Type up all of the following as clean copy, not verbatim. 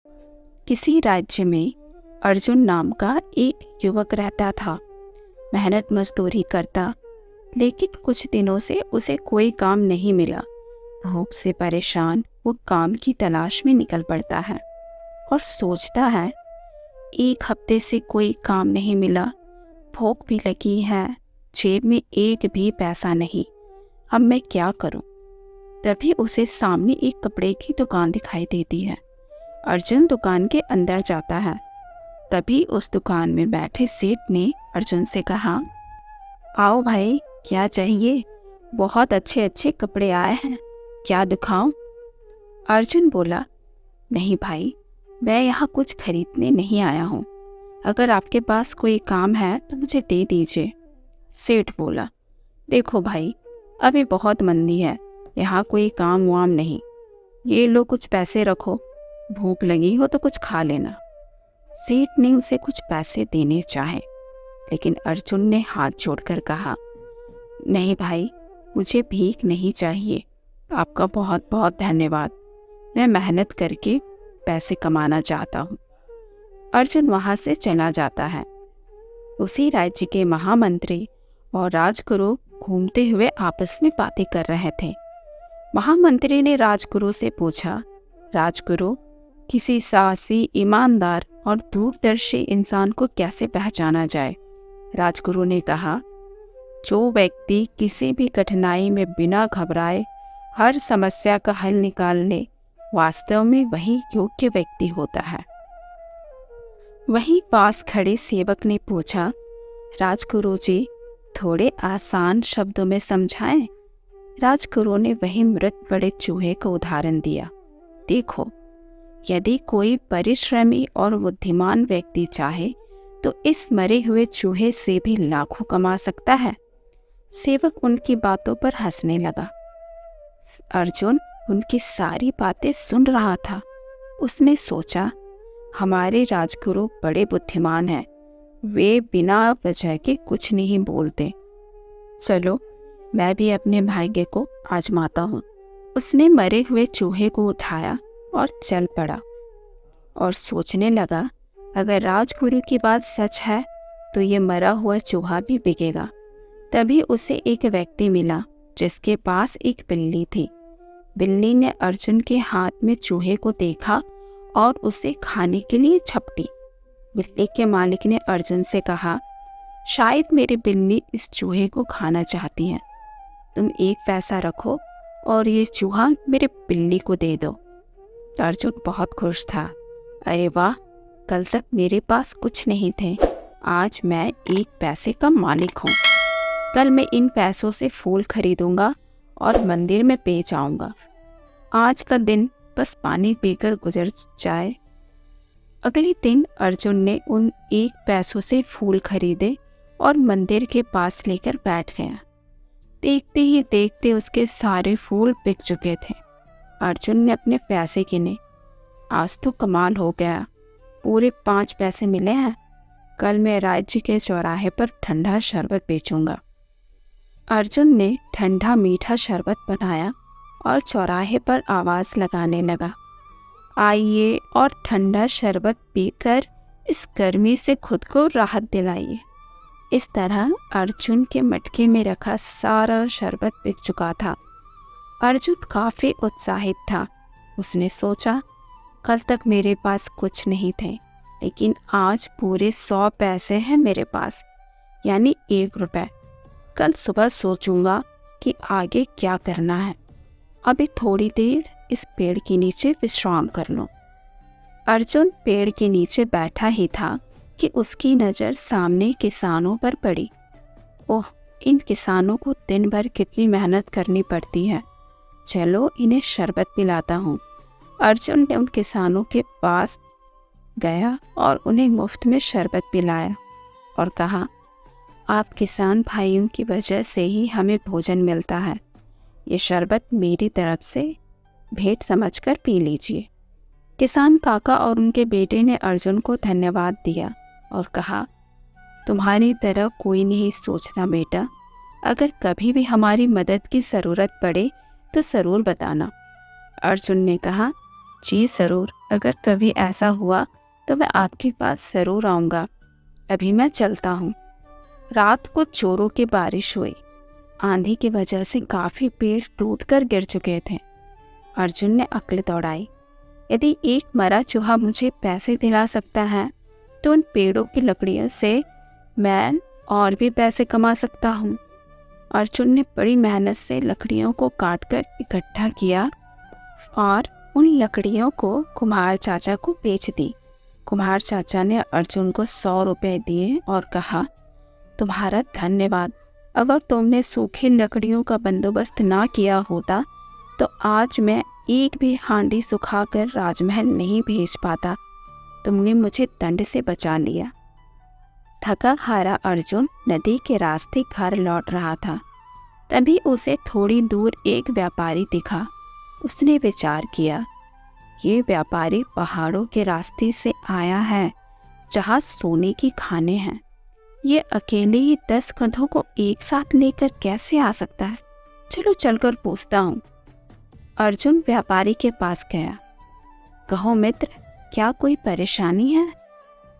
किसी राज्य में अर्जुन नाम का एक युवक रहता था। मेहनत मजदूरी करता, लेकिन कुछ दिनों से उसे कोई काम नहीं मिला। भूख से परेशान वो काम की तलाश में निकल पड़ता है और सोचता है, एक हफ्ते से कोई काम नहीं मिला, भूख भी लगी है, जेब में एक भी पैसा नहीं, अब मैं क्या करूं? तभी उसे सामने एक कपड़े की दुकान दिखाई देती है। अर्जुन दुकान के अंदर जाता है। तभी उस दुकान में बैठे सेठ ने अर्जुन से कहा, आओ भाई, क्या चाहिए? बहुत अच्छे अच्छे कपड़े आए हैं, क्या दिखाऊं? अर्जुन बोला, नहीं भाई, मैं यहाँ कुछ खरीदने नहीं आया हूँ। अगर आपके पास कोई काम है तो मुझे दे दीजिए। सेठ बोला, देखो भाई, अभी बहुत मंदी है, यहाँ कोई काम वाम नहीं। ये लो, कुछ पैसे रखो, भूख लगी हो तो कुछ खा लेना। सेठ ने उसे कुछ पैसे देने चाहे, लेकिन अर्जुन ने हाथ जोड़कर कहा, नहीं भाई, मुझे भीख नहीं चाहिए, आपका बहुत बहुत धन्यवाद, मैं मेहनत करके पैसे कमाना चाहता हूँ। अर्जुन वहाँ से चला जाता है। उसी राज्य के महामंत्री और राजगुरु घूमते हुए आपस में बातें कर रहे थे। महामंत्री ने राजगुरु से पूछा, राजगुरु, किसी साहसी, ईमानदार और दूरदर्शी इंसान को कैसे पहचाना जाए? राजगुरु ने कहा, जो व्यक्ति किसी भी कठिनाई में बिना घबराए हर समस्या का हल निकालने, वास्तव में वही योग्य व्यक्ति होता है। वहीं पास खड़े सेवक ने पूछा, राजगुरु जी, थोड़े आसान शब्दों में समझाएं। राजगुरु ने वही मृत बड़े चूहे का उदाहरण दिया। देखो, यदि कोई परिश्रमी और बुद्धिमान व्यक्ति चाहे तो इस मरे हुए चूहे से भी लाखों कमा सकता है। सेवक उनकी बातों पर हंसने लगा। अर्जुन उनकी सारी बातें सुन रहा था। उसने सोचा, हमारे राजगुरु बड़े बुद्धिमान हैं, वे बिना वजह के कुछ नहीं बोलते। चलो, मैं भी अपने भाग्य को आजमाता हूँ। उसने मरे हुए चूहे को उठाया और चल पड़ा और सोचने लगा, अगर राजगुरु की बात सच है तो ये मरा हुआ चूहा भी बिकेगा। तभी उसे एक व्यक्ति मिला जिसके पास एक बिल्ली थी। बिल्ली ने अर्जुन के हाथ में चूहे को देखा और उसे खाने के लिए झपटी। बिल्ली के मालिक ने अर्जुन से कहा, शायद मेरी बिल्ली इस चूहे को खाना चाहती है, तुम एक पैसा रखो और ये चूहा मेरे बिल्ली को दे दो। अर्जुन बहुत खुश था। अरे वाह, कल तक मेरे पास कुछ नहीं थे, आज मैं एक पैसे का मालिक हूँ। कल मैं इन पैसों से फूल खरीदूंगा और मंदिर में बेच आऊँगा। आज का दिन बस पानी पीकर गुजर जाए। अगले दिन अर्जुन ने उन एक पैसों से फूल खरीदे और मंदिर के पास लेकर बैठ गया। देखते ही देखते उसके सारे फूल बिक चुके थे। अर्जुन ने अपने पैसे गिने। आज तो कमाल हो गया, पूरे 5 पैसे मिले हैं। कल मैं राज्य के चौराहे पर ठंडा शरबत बेचूंगा। अर्जुन ने ठंडा मीठा शरबत बनाया और चौराहे पर आवाज़ लगाने लगा, आइए और ठंडा शरबत पीकर इस गर्मी से खुद को राहत दिलाइए। इस तरह अर्जुन के मटके में रखा सारा शरबत बिक चुका था। अर्जुन काफ़ी उत्साहित था। उसने सोचा, कल तक मेरे पास कुछ नहीं थे, लेकिन आज पूरे 100 पैसे हैं मेरे पास, यानी 1 रुपये। कल सुबह सोचूंगा कि आगे क्या करना है। अभी थोड़ी देर इस पेड़ के नीचे विश्राम कर लूं। अर्जुन पेड़ के नीचे बैठा ही था कि उसकी नज़र सामने किसानों पर पड़ी। ओह, इन किसानों को दिन भर कितनी मेहनत करनी पड़ती है, चलो इन्हें शरबत पिलाता हूँ। अर्जुन ने उन किसानों के पास गया और उन्हें मुफ्त में शरबत पिलाया और कहा, आप किसान भाइयों की वजह से ही हमें भोजन मिलता है, ये शरबत मेरी तरफ से भेंट समझकर पी लीजिए। किसान काका और उनके बेटे ने अर्जुन को धन्यवाद दिया और कहा, तुम्हारी तरह कोई नहीं सोचना बेटा, अगर कभी भी हमारी मदद की ज़रूरत पड़े तो ज़रूर बताना। अर्जुन ने कहा, जी ज़रूर, अगर कभी ऐसा हुआ तो मैं आपके पास ज़रूर आऊँगा। अभी मैं चलता हूँ। रात को जोरों की बारिश हुई। आंधी की वजह से काफ़ी पेड़ टूटकर गिर चुके थे। अर्जुन ने अक्ल दौड़ाई। यदि एक मरा चूहा मुझे पैसे दिला सकता है तो उन पेड़ों की लकड़ियों से मैं और भी पैसे कमा सकता हूँ। अर्जुन ने बड़ी मेहनत से लकड़ियों को काटकर इकट्ठा किया और उन लकड़ियों को कुम्हार चाचा को बेच दी। कुम्हार चाचा ने अर्जुन को 100 रुपये दिए और कहा, तुम्हारा धन्यवाद। अगर तुमने सूखी लकड़ियों का बंदोबस्त ना किया होता तो आज मैं एक भी हांडी सुखाकर राजमहल नहीं भेज पाता। तुमने मुझे दंड से बचा लिया। थका हारा अर्जुन नदी के रास्ते घर लौट रहा था। तभी उसे थोड़ी दूर एक व्यापारी दिखा। उसने विचार किया, ये व्यापारी पहाड़ों के रास्ते से आया है जहाँ सोने की खानें हैं। ये अकेले ही 10 गधों को एक साथ लेकर कैसे आ सकता है? चलो चलकर पूछता हूँ। अर्जुन व्यापारी के पास गया। कहो मित्र, क्या कोई परेशानी है?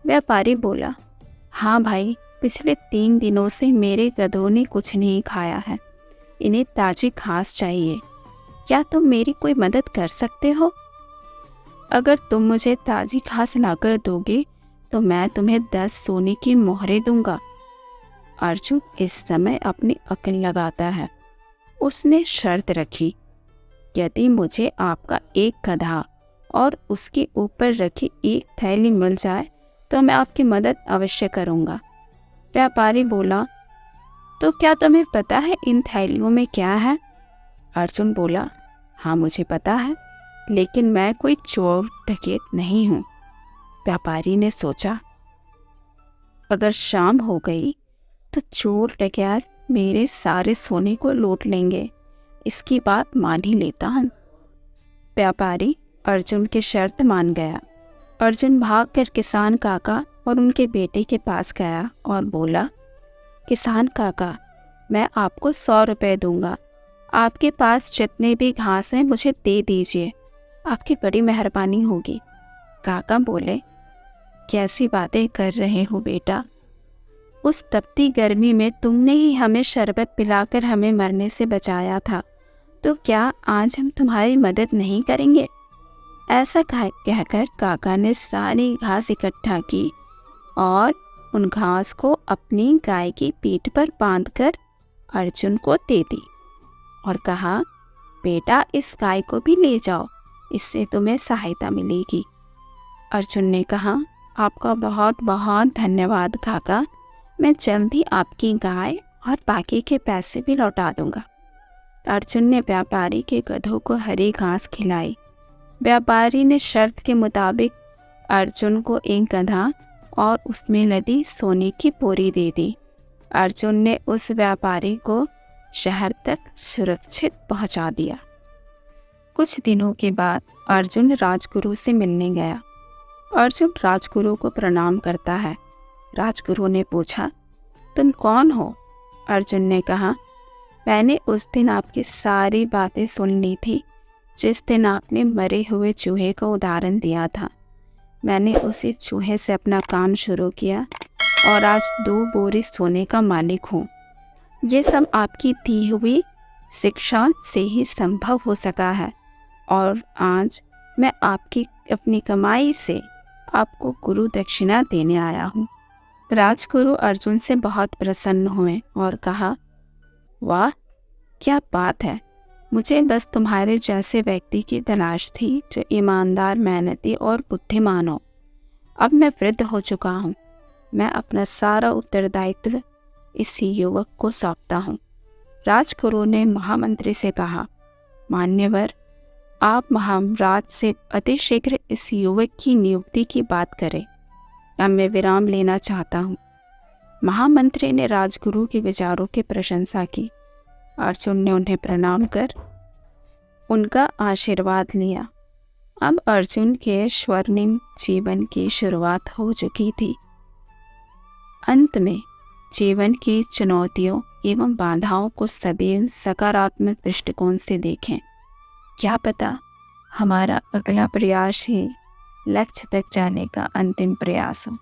व्यापारी बोला, हाँ भाई, पिछले 3 दिनों से मेरे गधों ने कुछ नहीं खाया है। इन्हें ताजी घास चाहिए। क्या तुम मेरी कोई मदद कर सकते हो? अगर तुम मुझे ताजी घास लाकर दोगे तो मैं तुम्हें 10 सोने की मोहरें दूंगा। अर्जुन इस समय अपनी अक्ल लगाता है। उसने शर्त रखी, यदि मुझे आपका एक गधा और उसके ऊपर रखी एक थैली मिल जाए तो मैं आपकी मदद अवश्य करूंगा। व्यापारी बोला, तो क्या तुम्हें पता है इन थैलियों में क्या है? अर्जुन बोला, हाँ मुझे पता है, लेकिन मैं कोई चोर डकैत नहीं हूँ। व्यापारी ने सोचा, अगर शाम हो गई तो चोर डकैत मेरे सारे सोने को लूट लेंगे। इसकी बात मान ही लेता हूँ। व्यापारी अर्जुन की शर्त मान गया। अर्जुन भागकर किसान काका और उनके बेटे के पास गया और बोला, किसान काका, मैं आपको 100 रुपये दूंगा। आपके पास जितने भी घास हैं मुझे दे दीजिए। आपकी बड़ी मेहरबानी होगी। काका बोले, कैसी बातें कर रहे हो बेटा? उस तपती गर्मी में तुमने ही हमें शरबत पिलाकर हमें मरने से बचाया था, तो क्या आज हम तुम्हारी मदद नहीं करेंगे? ऐसा कहकर काका ने सारी घास इकट्ठा की और उन घास को अपनी गाय की पीठ पर बांधकर अर्जुन को दे दी और कहा, बेटा इस गाय को भी ले जाओ, इससे तुम्हें सहायता मिलेगी। अर्जुन ने कहा, आपका बहुत बहुत धन्यवाद काका। मैं जल्द ही आपकी गाय और बाकी के पैसे भी लौटा दूंगा। अर्जुन ने व्यापारी के गधों को हरी घास खिलाई। व्यापारी ने शर्त के मुताबिक अर्जुन को एक गधा और उसमें लदी सोने की बोरी दे दी। अर्जुन ने उस व्यापारी को शहर तक सुरक्षित पहुंचा दिया। कुछ दिनों के बाद अर्जुन राजगुरु से मिलने गया। अर्जुन राजगुरु को प्रणाम करता है। राजगुरु ने पूछा, तुम कौन हो? अर्जुन ने कहा, मैंने उस दिन आपकी सारी बातें सुन ली थी जिस दिन आपने मरे हुए चूहे का उदाहरण दिया था। मैंने उसी चूहे से अपना काम शुरू किया और आज 2 बोरी सोने का मालिक हूँ। ये सब आपकी दी हुई शिक्षा से ही संभव हो सका है और आज मैं आपकी अपनी कमाई से आपको गुरु दक्षिणा देने आया हूँ। राजगुरु अर्जुन से बहुत प्रसन्न हुए और कहा, वाह क्या बात है, मुझे बस तुम्हारे जैसे व्यक्ति की तलाश थी जो ईमानदार, मेहनती और बुद्धिमान हो। अब मैं वृद्ध हो चुका हूँ। मैं अपना सारा उत्तरदायित्व इस युवक को सौंपता हूँ। राजगुरु ने महामंत्री से कहा, मान्यवर, आप महाराज से अतिशीघ्र इस युवक की नियुक्ति की बात करें। अब मैं विराम लेना चाहता हूँ। महामंत्री ने राजगुरु के विचारों की प्रशंसा की। अर्जुन ने उन्हें प्रणाम कर उनका आशीर्वाद लिया। अब अर्जुन के स्वर्णिम जीवन की शुरुआत हो चुकी थी। अंत में जीवन की चुनौतियों एवं बाधाओं को सदैव सकारात्मक दृष्टिकोण से देखें। क्या पता हमारा अगला प्रयास ही लक्ष्य तक जाने का अंतिम प्रयास हो।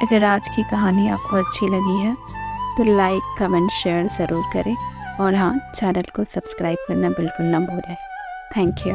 अगर आज की कहानी आपको अच्छी लगी है तो लाइक, कमेंट, शेयर ज़रूर करें और हाँ, चैनल को सब्सक्राइब करना बिल्कुल ना भूलें। Thank you.